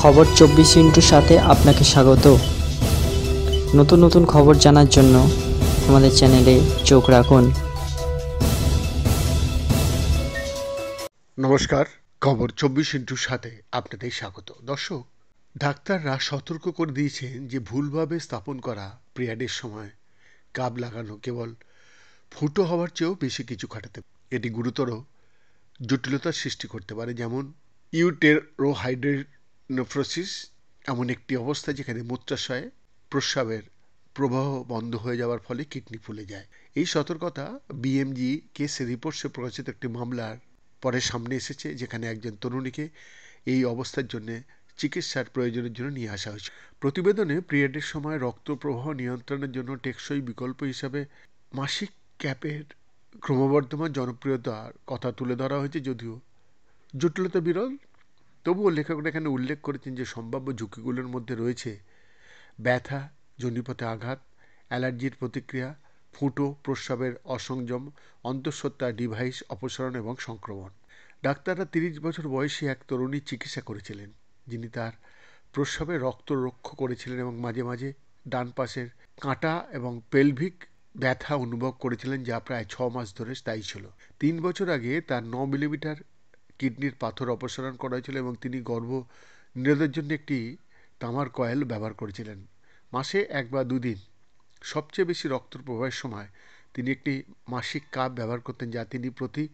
খবর 24 সাথে আপনাকে স্বাগত। নতুন নতুন খবর জানার জন্য আমাদের চ্যানেলে চোখ রাখুন। নমস্কার, খবর 24/7 আপনাদের স্বাগত। দর্শক, ডাক্তাররা সতর্ক করে দিয়েছেন যে ভুলভাবে স্থাপন করা পিরিয়ডের সময় কাপ লাগানো কেবল ফুটো হওয়ার চেয়েও বেশি কিছু ঘটাতে পারে। এটি গুরুতর জটিলতার সৃষ্টি করতে পারে, যেমন ইউটেরোহাইড্রোনেফ্রোসিস, এমন একটি অবস্থা যেখানে মূত্রাশয়ে প্রস্রাবের প্রবাহ বন্ধ হয়ে যাওয়ার ফলে কিডনি ফুলে যায়। এই সতর্কতা বিএমজি কেস রিপোর্টসে প্রকাশিত একটি মামলার পরে সামনে এসেছে, যেখানে একজন তরুণীকে এই অবস্থার জন্য চিকিৎসার প্রয়োজনের জন্য নিয়ে আসা হয়েছে। প্রতিবেদনে পিরিয়ডের সময় রক্ত প্রবাহ নিয়ন্ত্রণের জন্য টেকসই বিকল্প হিসাবে মাসিক ক্যাপের ক্রমবর্ধমান জনপ্রিয়তার কথা তুলে ধরা হয়েছে। যদিও জটিলতা বিরল, তবুও লেখকরা এখানে উল্লেখ করেছেন যে সম্ভাব্য ঝুঁকিগুলোর মধ্যে রয়েছে ব্যথা, যোনিপথে আঘাত, অ্যালার্জির প্রতিক্রিয়া, ফুটো, প্রস্রাবের অসংযম, অন্তঃসত্ত্বা ডিভাইস অপসারণ এবং সংক্রমণ। ডাক্তাররা 30 বছর বয়সী এক তরুণীর চিকিৎসা করেছিলেন, যিনি তার প্রস্রাবে রক্ত রক্ষ করেছিলেন এবং মাঝে মাঝে ডান পাশের কাঁটা এবং পেলভিক ব্যথা অনুভব করেছিলেন, যা প্রায় 6 মাস ধরে স্থায়ী ছিল। 3 বছর আগে তার 9 মিলিমিটার কিডনির পাথর অপসারণ করা হয়েছিল এবং তিনি গর্ভ নিরোধের জন্য একটি তামার কয়েল ব্যবহার করেছিলেন। মাসে 1 বা 2 দিন সবচেয়ে বেশি রক্ত প্রবাহের সময় তিনি একটি মাসিক কাপ ব্যবহার করতেন, যা তিনি প্রতি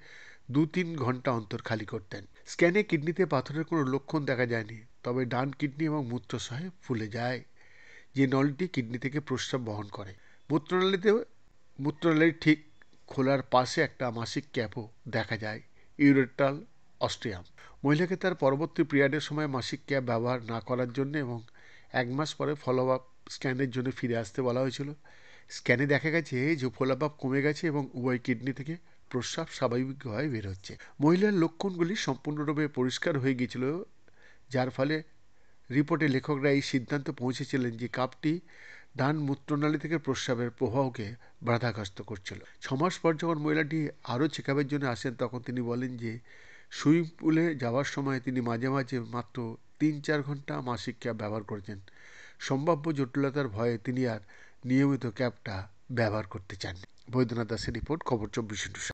2-3 ঘন্টা অন্তর খালি করতেন। স্ক্যানে কিডনিতে পাথরের কোনো লক্ষণ দেখা যায়নি, তবে ডান কিডনি এবং মূত্রাশয় ফুলে যায়, যে নলটি কিডনি থেকে প্রস্রাব বহন করে। মূত্রনালীর ঠিক খোলার পাশে একটা মাসিক ক্যাপও দেখা যায়, ইউরেট্রাল অস্টিয়াম। মহিলাকে তার পরবর্তী পিরিয়ডের সময় মাসিক ক্যাপ ব্যবহার না করার জন্য এবং 1 মাস পরে ফলো আপ স্ক্যানের জন্য ফিরে আসতে বলা হয়েছিল। স্ক্যানে দেখা গেছে যে ফলো আপ কমে গেছে এবং উভয় কিডনি থেকে প্রস্রাব স্বাভাবিকভাবে বের হচ্ছে। মহিলার লক্ষণগুলি সম্পূর্ণরূপে পরিষ্কার হয়ে গিয়েছিল, যার ফলে রিপোর্টে লেখকরা এই সিদ্ধান্তে পৌঁছেছিলেন যে কাপটি ডান মূত্রনালী থেকে প্রস্রাবের প্রবাহকে বাধাগ্রস্ত করছিল। 6 মাস পর যখন মহিলাটি আরও চেক আপের জন্য আসেন, তখন তিনি বলেন যে সুইমিং পুলে যাওয়ার সময় তিনি মাঝে মাঝে মাত্র 3-4 ঘন্টা মাসিক ক্যাপ ব্যবহার করেছেন। সম্ভাব্য জটিলতার ভয়ে তিনি আর নিয়মিত ক্যাপটা ব্যবহার করতে চাননি। বৈদ্যনাথ দাসের রিপোর্ট, খবর 24/7।